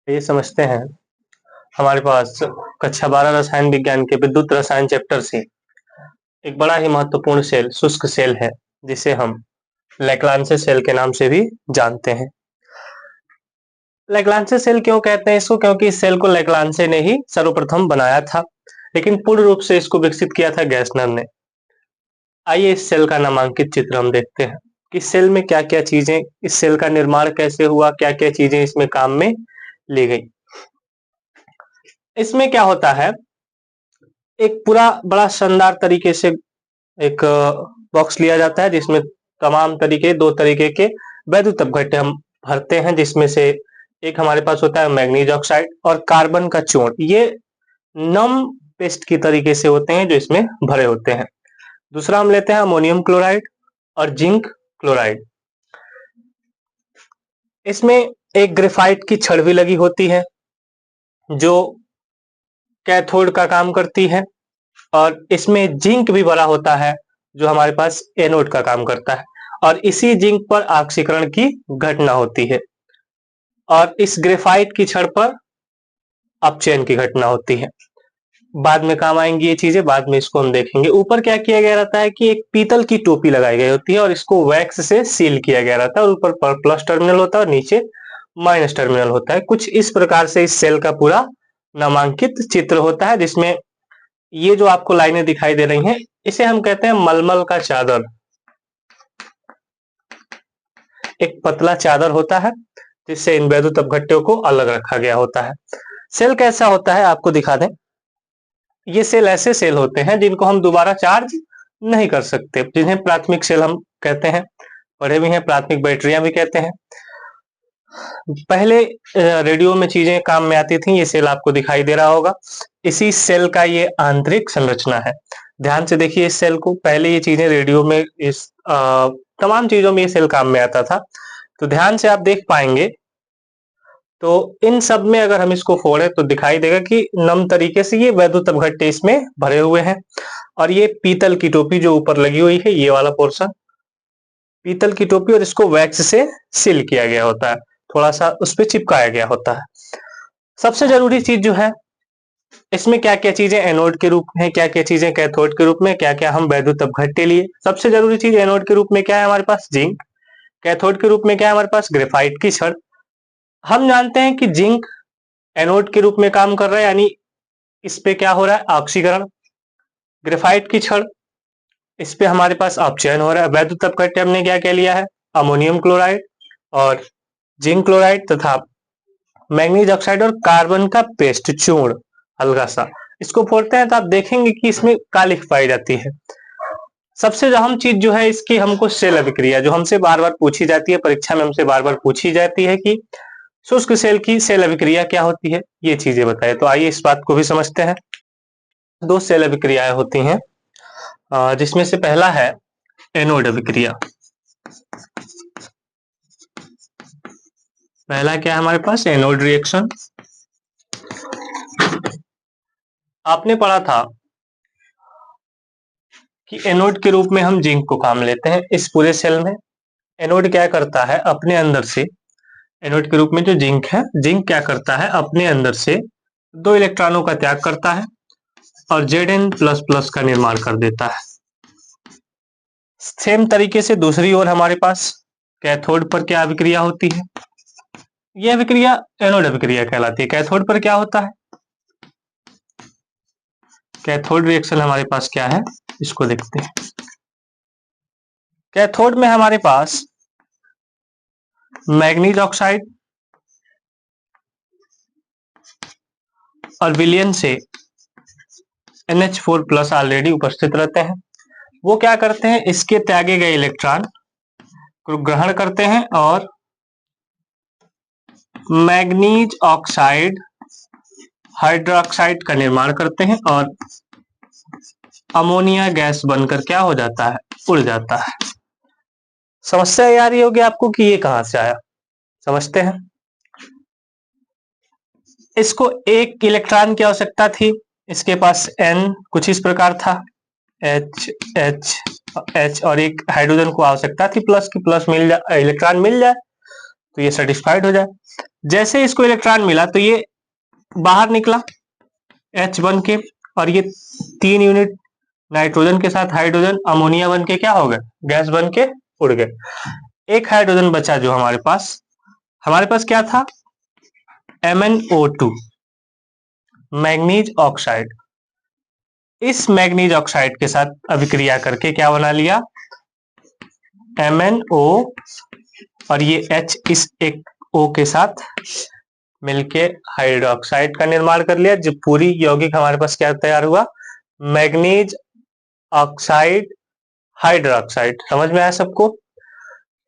ये समझते हैं हमारे पास कक्षा 12 रसायन विज्ञान के विद्युत रसायन चैप्टर से एक बड़ा ही महत्वपूर्ण सेल शुष्क सेल है, जिसे हम लैग्रांज सेल के नाम से भी जानते हैं। लैग्रांज सेल क्यों कहते हैं इसको? क्योंकि इस सेल को लैग्रांज ने ही सर्वप्रथम बनाया था, लेकिन पूर्ण रूप से इसको विकसित किया था गैसनर ने। आइए इस सेल का नामांकित चित्र हम देखते हैं कि सेल में क्या क्या चीजें, इस सेल का निर्माण कैसे हुआ, क्या क्या चीजें इसमें काम में ली गई। इसमें क्या होता है, एक पूरा बड़ा शानदार तरीके से एक बॉक्स लिया जाता है, जिसमें तमाम दो तरीके के वैद्युत अपघट्य हम भरते हैं, जिसमें से एक हमारे पास होता है मैग्नीज ऑक्साइड और कार्बन का चूर्ण। ये नम पेस्ट की तरीके से होते हैं जो इसमें भरे होते हैं। दूसरा हम लेते हैं अमोनियम क्लोराइड और जिंक क्लोराइड। इसमें एक ग्रेफाइट की छड़ भी लगी होती है जो कैथोड का काम करती है, और इसमें जिंक भी भरा होता है जो हमारे पास एनोड का काम करता है, और इसी जिंक पर ऑक्सीकरण की घटना होती है, और इस ग्रेफाइट की छड़ पर अपचयन की घटना होती है। बाद में काम आएंगी ये चीजें, बाद में इसको हम देखेंगे। ऊपर क्या किया गया रहता है कि एक पीतल की टोपी लगाई गई होती है और इसको वैक्स से सील किया गया रहता है, और ऊपर पर प्लस टर्मिनल होता है और नीचे माइनस टर्मिनल होता है। कुछ इस प्रकार से इस सेल का पूरा नामांकित चित्र होता है, जिसमें ये जो आपको लाइनें दिखाई दे रही हैं, इसे हम कहते हैं मलमल का चादर। एक पतला चादर होता है जिससे इन वैद्युत अपघट्यों को अलग रखा गया होता है। सेल कैसा होता है आपको दिखा दें। ये सेल ऐसे सेल होते हैं जिनको हम दोबारा चार्ज नहीं कर सकते, जिन्हें प्राथमिक सेल हम कहते हैं। पढ़े भी हैं, प्राथमिक बैटरियां भी कहते हैं। पहले रेडियो में चीजें काम में आती थी। ये सेल आपको दिखाई दे रहा होगा, इसी सेल का ये आंतरिक संरचना है। ध्यान से देखिए इस सेल को। पहले ये चीजें रेडियो में इस तमाम चीजों में ये सेल काम में आता था, तो ध्यान से आप देख पाएंगे। तो इन सब में अगर हम इसको फोड़े तो दिखाई देगा कि नम तरीके से ये वैद्युत अपघट्य इसमें भरे हुए हैं। और ये पीतल की टोपी जो ऊपर लगी हुई है, ये वाला पोर्शन पीतल की टोपी, और इसको वैक्स से सील किया गया होता है, थोड़ा सा उस पर चिपकाया गया होता है। सबसे जरूरी चीज जो है, इसमें क्या क्या चीजें एनोड के रूप में, क्या क्या चीजें कैथोड के रूप में, क्या क्या हम वैद्युत अपघट्य लिए। सबसे जरूरी चीज एनोड के रूप में क्या है हमारे पास? जिंक। कैथोड के रूप में क्या है हमारे पास? ग्रेफाइट की छड़। हम जानते हैं कि जिंक एनोड के रूप में काम कर रहा है, यानी इस पे क्या हो रहा है? ऑक्सीकरण। ग्रेफाइट की छड़, इस पे हमारे पास अपचयन हो रहा है। वैद्युत अपघट्य हमने क्या क्या लिया है? अमोनियम क्लोराइड और जिंक क्लोराइड तथा मैग्नीज ऑक्साइड और कार्बन का पेस्ट चूर्ण हल्का सा। इसको फोड़ते हैं तो आप देखेंगे कि इसमें कालिख पाई जाती है। सबसे अहम चीज जो है इसकी हमको सेल अभिक्रिया, जो हमसे बार बार पूछी जाती है, परीक्षा में हमसे बार बार पूछी जाती है कि शुष्क सेल की सेल अभिक्रिया क्या होती है, ये चीजें बताए। तो आइए इस बात को भी समझते हैं। दो सेल अभिक्रियाएं होती हैं, जिसमें से पहला है एनोड अभिक्रिया। पहला क्या है हमारे पास? Anode reaction. आपने पढ़ा था कि एनोड के रूप में हम जिंक को काम लेते हैं। इस पूरे सेल में एनोड क्या करता है? अपने अंदर से, एनोड के रूप में जो जिंक है, जिंक क्या करता है? अपने अंदर से 2 इलेक्ट्रॉनों का त्याग करता है और Zn++ का निर्माण कर देता है। सेम तरीके से दूसरी ओर हमारे पास कैथोड पर क्या अभिक्रिया होती है? यह अभिक्रिया एनोड अभिक्रिया कहलाती है। कैथोड पर क्या होता है? कैथोड रिएक्शन हमारे पास क्या है, इसको देखते हैं। कैथोड में हमारे पास मैग्नीज ऑक्साइड और विलयन से NH4+ ऑलरेडी उपस्थित रहते हैं। वो क्या करते हैं? इसके त्यागे गए इलेक्ट्रॉन को ग्रहण करते हैं और मैग्नीज ऑक्साइड हाइड्रोक्साइड का निर्माण करते हैं, और अमोनिया गैस बनकर क्या हो जाता है? उड़ जाता है। समस्या ये आ रही होगी आपको कि ये कहां से आया। समझते हैं। इसको एक इलेक्ट्रॉन की आवश्यकता थी, इसके पास N कुछ इस प्रकार था, H H H, और एक हाइड्रोजन को आवश्यकता थी प्लस की, प्लस मिल जाए, इलेक्ट्रॉन मिल जाए। तो ये सेटिस्फाइड हो जाए। जैसे इसको इलेक्ट्रॉन मिला तो ये बाहर निकला H बन के, और ये 3 यूनिट नाइट्रोजन के साथ हाइड्रोजन अमोनिया बन के क्या हो गए, गैस बन के उड़ गए। एक हाइड्रोजन बचा जो हमारे पास क्या था, MnO2 मैग्नीज ऑक्साइड। इस मैग्नीज ऑक्साइड के साथ अभिक्रिया करके क्या बना लिया, MnO, और ये H इस एक O के साथ मिलके हाइड्रोक्साइड का निर्माण कर लिया। जो पूरी यौगिक हमारे पास क्या तैयार हुआ, मैग्नीज ऑक्साइड हाइड्रोक्साइड। समझ में आया सबको।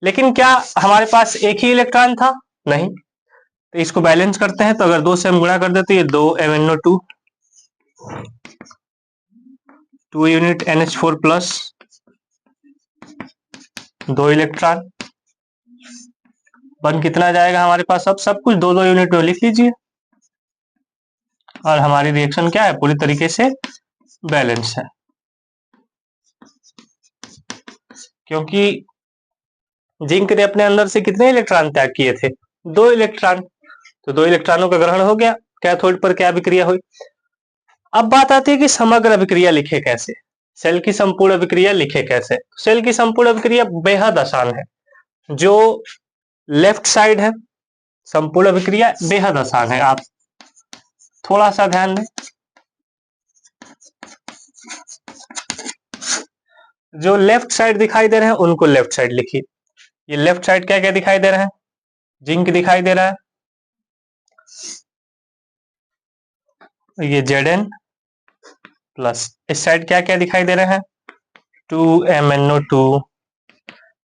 लेकिन क्या हमारे पास एक ही इलेक्ट्रॉन था, नहीं। तो इसको बैलेंस करते हैं, तो अगर 2 से हम गुणा कर देते, ये 2 MnO2, 2 unit NH4 plus 2 electron बन कितना जाएगा हमारे पास, अब सब कुछ 2-2 यूनिट में लिख लीजिए। और हमारी रिएक्शन क्या है, पूरी तरीके से बैलेंस है, क्योंकि जिंक ने अपने अंदर से कितने इलेक्ट्रॉन त्याग किए थे, 2 इलेक्ट्रॉन। तो 2 इलेक्ट्रॉनों का ग्रहण हो गया, कैथोड पर क्या अभिक्रिया हुई। अब बात आती है कि समग्र अभिक्रिया लिखे कैसे, सेल की संपूर्ण अभिक्रिया लिखे कैसे। सेल की संपूर्ण अभिक्रिया बेहद आसान है। जो लेफ्ट साइड है, संपूर्ण अभिक्रिया बेहद आसान है, आप थोड़ा सा ध्यान दें। जो लेफ्ट साइड दिखाई दे रहे हैं उनको लेफ्ट साइड लिखिए। ये लेफ्ट साइड क्या क्या दिखाई दे रहा है, जिंक दिखाई दे रहा है, ये Zn प्लस इस साइड क्या क्या दिखाई दे रहे हैं, 2MnO2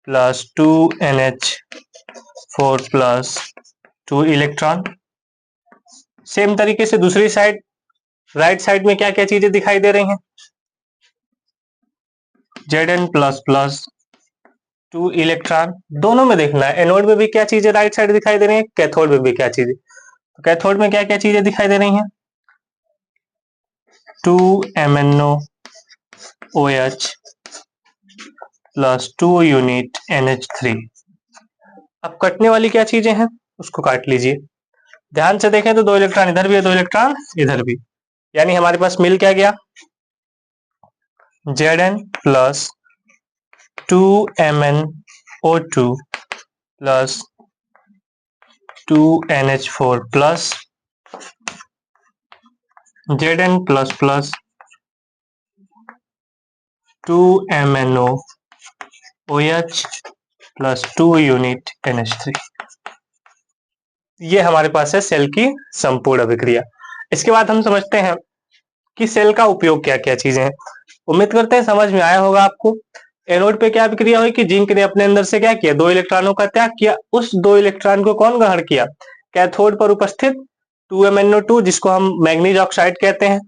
plus 2NH4 plus 2 electron. Same तरीके से दूसरी साइड, राइट साइड में क्या क्या चीजें दिखाई दे रही हैं, Zn प्लस प्लस 2 इलेक्ट्रॉन। दोनों में देखना है, एनोड में भी क्या चीजें राइट साइड दिखाई दे रही है, कैथोड में भी क्या चीजें। तो कैथोड में क्या क्या चीजें दिखाई दे रही हैं, 2MnOH प्लस 2 यूनिट NH3। अब कटने वाली क्या चीजें हैं, उसको काट लीजिए। ध्यान से देखें तो 2 इलेक्ट्रॉन इधर भी है, 2 इलेक्ट्रॉन इधर भी, यानी हमारे पास मिल क्या गया, Zn plus 2MnO2 plus 2NH4 plus Zn plus plus 2MnOH plus 2 unit NH3। ये हमारे पास है सेल की संपूर्ण अभिक्रिया। इसके बाद हम समझते हैं कि सेल का उपयोग क्या क्या चीजें हैं। उम्मीद करते हैं समझ में आया होगा आपको। एनोड पे क्या अभिक्रिया हुई कि जिंक ने अपने अंदर से क्या किया, 2 इलेक्ट्रॉनों का त्याग किया। उस 2 इलेक्ट्रॉन को कौन ग्रहण किया, कैथोड पर उपस्थित 2MnO2 जिसको हम मैग्नीज ऑक्साइड कहते हैं,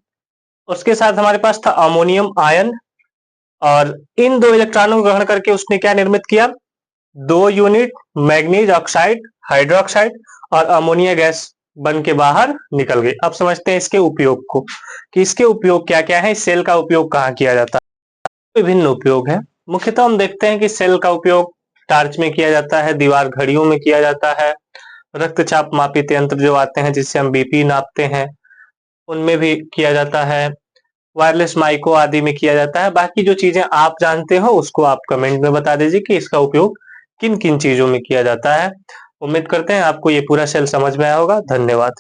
उसके साथ हमारे पास था अमोनियम आयन, और इन 2 इलेक्ट्रॉनों को ग्रहण करके उसने क्या निर्मित किया, 2 यूनिट मैग्नीज ऑक्साइड हाइड्रोक्साइड, और अमोनिया गैस बन के बाहर निकल गई। अब समझते हैं इसके उपयोग को, कि इसके उपयोग क्या क्या है, इस सेल का उपयोग कहाँ किया जाता है। विभिन्न उपयोग है। मुख्यतः हम देखते हैं कि सेल का उपयोग टार्च में किया जाता है, दीवार घड़ियों में किया जाता है, रक्तचाप मापित यंत्र जो आते हैं जिससे हम बीपी नापते हैं उनमें भी किया जाता है, वायरलेस माइको आदि में किया जाता है। बाकी जो चीजें आप जानते हो उसको आप कमेंट में बता दीजिए कि इसका उपयोग किन किन चीजों में किया जाता है। उम्मीद करते हैं आपको ये पूरा सेल समझ में आया होगा। धन्यवाद।